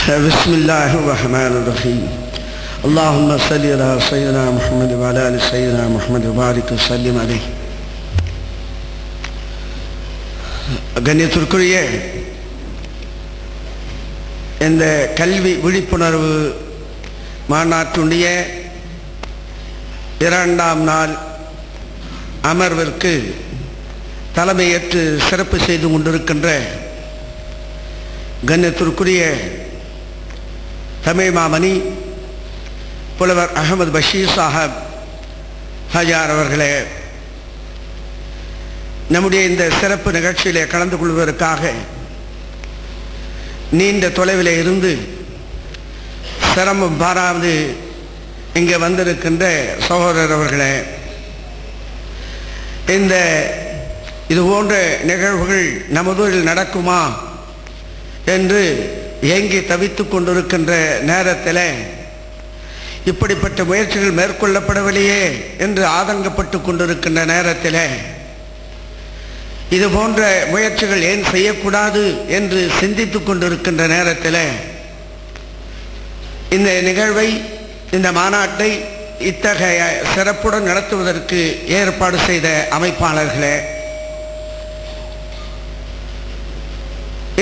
بسم الله الرحمن الرحيم اللهم صل على سيدنا محمد وعلى آل سيدنا محمد وبارك وسلم عليه. கண்ணியத்திற்குரிய இந்த கல்வி விழிப்புணர்வு மாநாட்டுடைய இரண்டாம் நாள் அமர்விற்கு தலைமையேற்று சிறப்பு செய்து கொண்டிருக்கின்ற கண்ணியத்திற்குரிய தமிழ் மாமணி புலவர் அகமது பஷீர் சாஹப் ஹஜார் அவர்களே, நம்முடைய இந்த சிறப்பு நிகழ்ச்சியிலே கலந்து கொள்வதற்காக நீண்ட தொலைவில் இருந்து சிரமம் பாராது இங்கே வந்திருக்கின்ற சகோதரர் அவர்களே, இது போன்ற நிகழ்வுகள் நமதூரில் நடக்குமா என்று ஏங்கி தவித்து கொண்டிருக்கின்ற நேரத்தில் இப்படிப்பட்ட முயற்சிகள் மேற்கொள்ளப்படவில்லையே என்று ஆதங்கப்பட்டு கொண்டிருக்கின்ற நேரத்தில் இது போன்ற முயற்சிகள் ஏன் செய்யக்கூடாது என்று சிந்தித்து கொண்டிருக்கின்ற நேரத்தில் இந்த நிகழ்வை, இந்த மாநாட்டை இத்தகைய சிறப்புடன் நடத்துவதற்கு ஏற்பாடு செய்த அமைப்பாளர்களே,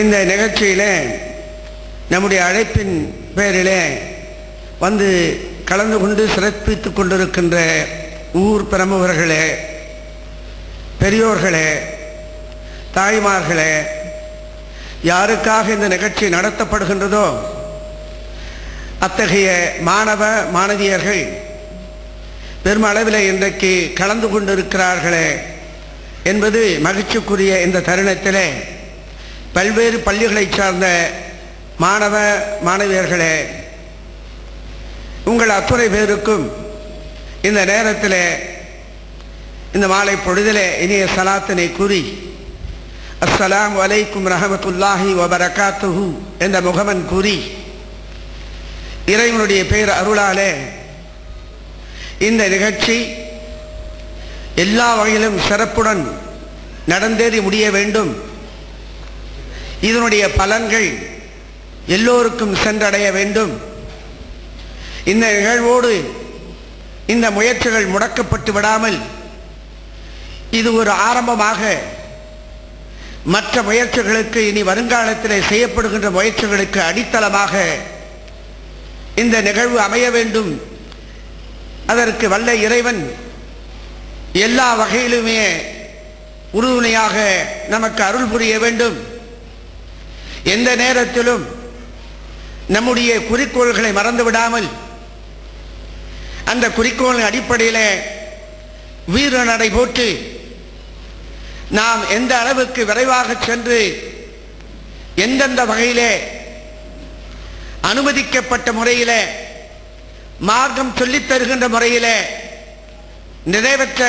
இந்த நிகழ்ச்சியிலே நம்முடைய அழைப்பின் பேரிலே வந்து கலந்து கொண்டு சிறப்பித்துக் கொண்டிருக்கின்ற ஊர் பிரமுகர்களே, பெரியோர்களே, தாய்மார்களே, யாருக்காக இந்த நிகழ்ச்சி நடத்தப்படுகின்றதோ அத்தகைய மாணவ மாணவியர்கள் பெருமளவில் இன்றைக்கு கலந்து கொண்டிருக்கிறார்களே என்பது மகிழ்ச்சிக்குரிய இந்த தருணத்திலே பல்வேறு பள்ளிகளை சார்ந்த மாணவ மாணவியர்களே, உங்கள் அத்துணை பேருக்கும் இந்த நேரத்தில் இந்த மாலை பொழுதிலே இனிய சலாத்தினை கூறி அஸ்ஸலாமு அலைக்கும் ரஹமத்துல்லாஹி வபரகாத்துஹு என்ற முகமன் கூறி இறைவனுடைய பேர் அருளாலே இந்த நிகழ்ச்சி எல்லா வகையிலும் சிறப்புடன் நடந்தேறி முடிய வேண்டும், இதனுடைய பலன்கள் எல்லோருக்கும் சென்றடைய வேண்டும், இந்த நிகழ்வோடு இந்த முயற்சிகள் முடக்கப்பட்டு விடாமல் இது ஒரு ஆரம்பமாக மற்ற முயற்சிகளுக்கு, இனி வருங்காலத்தில் செய்யப்படுகின்ற முயற்சிகளுக்கு அடித்தளமாக இந்த நிகழ்வு அமைய வேண்டும். அதற்கு வல்ல இறைவன் எல்லா வகையிலுமே உறுதுணையாக நமக்கு அருள் புரிய வேண்டும். எந்த நேரத்திலும் நம்முடைய குறிக்கோள்களை மறந்துவிடாமல் அந்த குறிக்கோளின் அடிப்படையில் வீர நடை போட்டு நாம் எந்த அளவுக்கு விரைவாக சென்று எந்தெந்த வகையிலே அனுமதிக்கப்பட்ட முறையில் மார்க்கம் சொல்லித் தருகின்ற முறையில் நிறைவேற்ற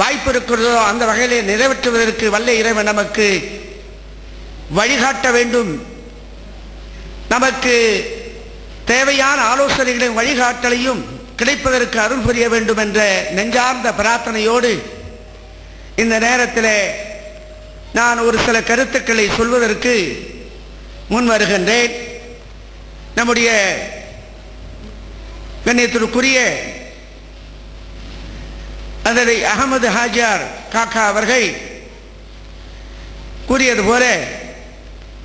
வாய்ப்பு இருக்கிறதோ அந்த வகையிலே நிறைவேற்றுவதற்கு வல்ல இறைவன் நமக்கு வழிகாட்ட வேண்டும். நமக்கு தேவையான ஆலோசனைகளின் வழிகாட்டலையும் கிடைப்பதற்கு அருள் புரிய வேண்டும் என்ற நெஞ்சார்ந்த பிரார்த்தனையோடு இந்த நேரத்தில் நான் ஒரு சில கருத்துக்களை சொல்வதற்கு முன் வருகின்றேன். நம்முடைய கண்ணியத்திற்குரிய அதனை அகமது ஹாஜார் காக்கா அவர்கள் கூறியது போல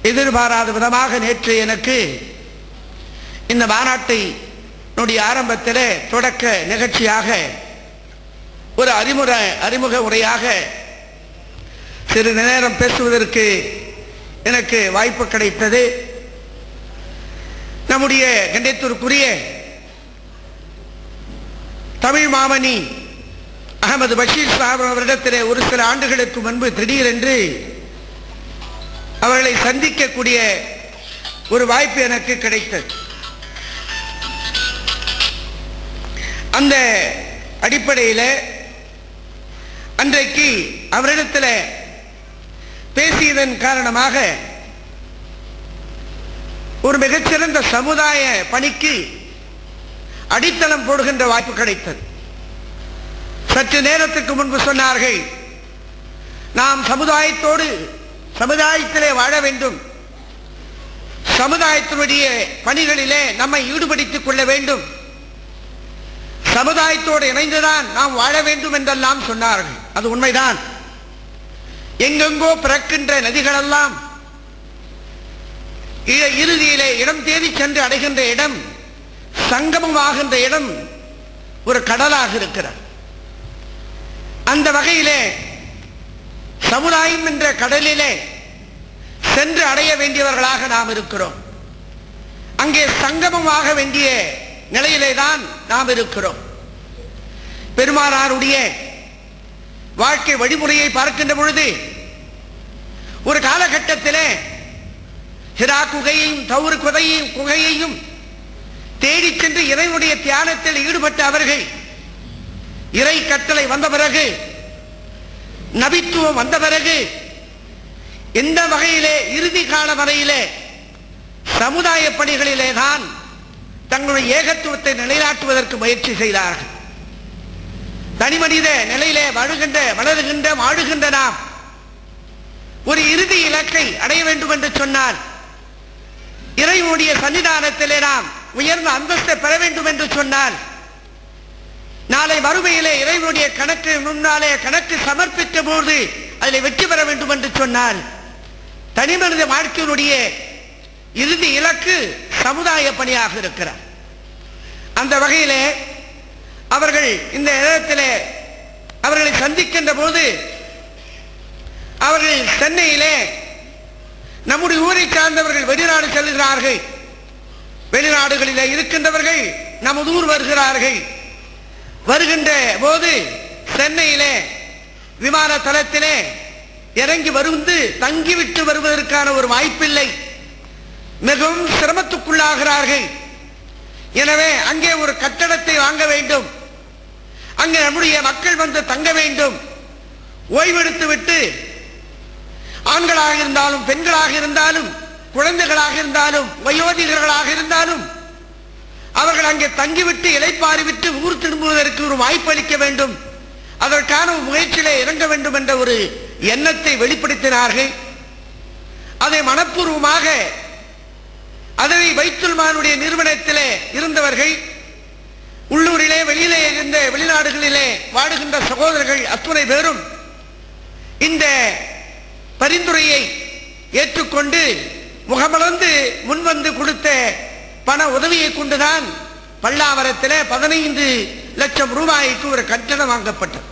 எதிர்பாராத விதமாக நேற்று எனக்கு இந்த மாநாட்டை ஆரம்பத்தில் தொடக்க நிகழ்ச்சியாக ஒரு அறிமுக உரையாக சிறிது நேரம் பேசுவதற்கு எனக்கு வாய்ப்பு கிடைத்தது. நம்முடைய கண்ணியத்திற்குரிய தமிழ் மாமணி அகமது பஷீர் சாஹிப் அவரிடத்தில் ஒரு சில ஆண்டுகளுக்கு முன்பு திடீரென்று அவர்களை சந்திக்கக்கூடிய ஒரு வாய்ப்பு எனக்கு கிடைத்தது. அந்த அடிப்படையில் அன்றைக்கு அவரிடத்தில் பேசியதன் காரணமாக ஒரு மிகச்சிறந்த சமுதாய பணிக்கு அடித்தளம் போடுகின்ற வாய்ப்பு கிடைத்தது. சற்று நேரத்துக்கு முன்பு சொன்னார்கள், நாம் சமுதாயத்திலே வாழ வேண்டும், சமுதாயத்தினுடைய பணிகளிலே நம்மை ஈடுபடுத்திக் கொள்ள வேண்டும், சமுதாயத்தோடு இணைந்துதான் நாம் வாழ வேண்டும் என்றெல்லாம் சொன்னார்கள். அது உண்மைதான். எங்கெங்கோ பிறக்கின்ற நதிகளெல்லாம் இறுதியிலே இடம் தேடி சென்று அடைகின்ற இடம், சங்கமமாகின்ற இடம் ஒரு கடலாக இருக்கிறார். அந்த வகையிலே சமுதாயம் என்ற கடலிலே சென்று அடைய வேண்டியவர்களாக நாம் இருக்கிறோம். அங்கே சங்கமமாக வேண்டிய நிலையிலே தான் நாம் இருக்கிறோம். பெருமானாருடைய வாழ்க்கை வழிமுறையை பார்க்கின்ற பொழுது ஒரு காலகட்டத்திலே ஹிரா குகையையும் தௌர் குகையையும் தேடி சென்று இறைவனுடைய தியானத்தில் ஈடுபட்ட அவர்கள் இறை கட்டளை வந்த பிறகு, நபித்துவம் வந்த பிறகு, எந்த வகையிலே இறுதி கால வரையிலே சமுதாய பணிகளிலே தான் தங்களுடைய ஏகத்துவத்தை நிலைநாட்டுவதற்கு முயற்சி செய்தார்கள். தனி மனித நிலையிலே வளருகின்ற வாழுகின்ற நாம் ஒரு இறுதி இலக்கை அடைய வேண்டும் என்று சொன்னால், இறைவனுடைய சன்னிதானத்திலே நாம் உயர்ந்த அந்தஸ்தை பெற வேண்டும் என்று சொன்னால், நாளை மறுமையிலே இறைவனுடைய கணக்கு முன்னாலே கணக்கு சமர்ப்பித்த போது அதில் வெற்றி பெற வேண்டும் என்று சொன்னால், தனி மனித வாழ்க்கையினுடைய இறுதி இலக்கு சமுதாய பணியாக இருக்கிறார். அந்த வகையிலே அவர்கள் இந்த இடத்திலே அவர்களை சந்திக்கின்ற போது, அவர்கள் சென்னையிலே நம்முடைய ஊரை சார்ந்தவர்கள் வெளிநாடு செல்கிறார்கள், வெளிநாடுகளிலே இருக்கின்றவர்கள் நமது ஊர் வருகிறார்கள். வருகின்ற போது சென்னையிலே விமான தளத்திலே இறங்கி வந்து தங்கிவிட்டு வருவதற்கான ஒரு வாய்ப்பில்லை, மிகவும் சிரமத்துக்குள்ளாகிறார்கள். எனவே அங்கே ஒரு கட்டடத்தை வாங்க வேண்டும், அங்கே நம்முடைய மக்கள் வந்து தங்க வேண்டும், ஓய்வெடுத்து விட்டு ஆண்களாக இருந்தாலும் பெண்களாக இருந்தாலும் குழந்தைகளாக இருந்தாலும் வயோதிகர்களாக இருந்தாலும் அவர்கள் அங்கே தங்கிவிட்டு இளைப்பாறிவிட்டு ஊர் திரும்புவதற்கு ஒரு வாய்ப்பு அளிக்க வேண்டும், அதற்கான முயற்சியிலே இறங்க வேண்டும் என்ற ஒரு எண்ணத்தை வெளிப்படுத்தினார்கள். அதை மனப்பூர்வமாக அதனை பைத்துல் மாலுடைய நிறுவனத்திலே இருந்தவர்கள், உள்ளூரிலே வெளியிலே இருந்த வெளிநாடுகளிலே வாடுகின்ற சகோதரர்கள் அத்துணை பேரும் இந்த பரிந்துரையை ஏற்றுக்கொண்டு முகமலர்ந்து முன்வந்து கொடுத்த பண உதவியை கொண்டுதான் பல்லாவரத்தில் 15 லட்சம் ரூபாய்க்கு ஒரு கட்டணம் வாங்கப்பட்டது.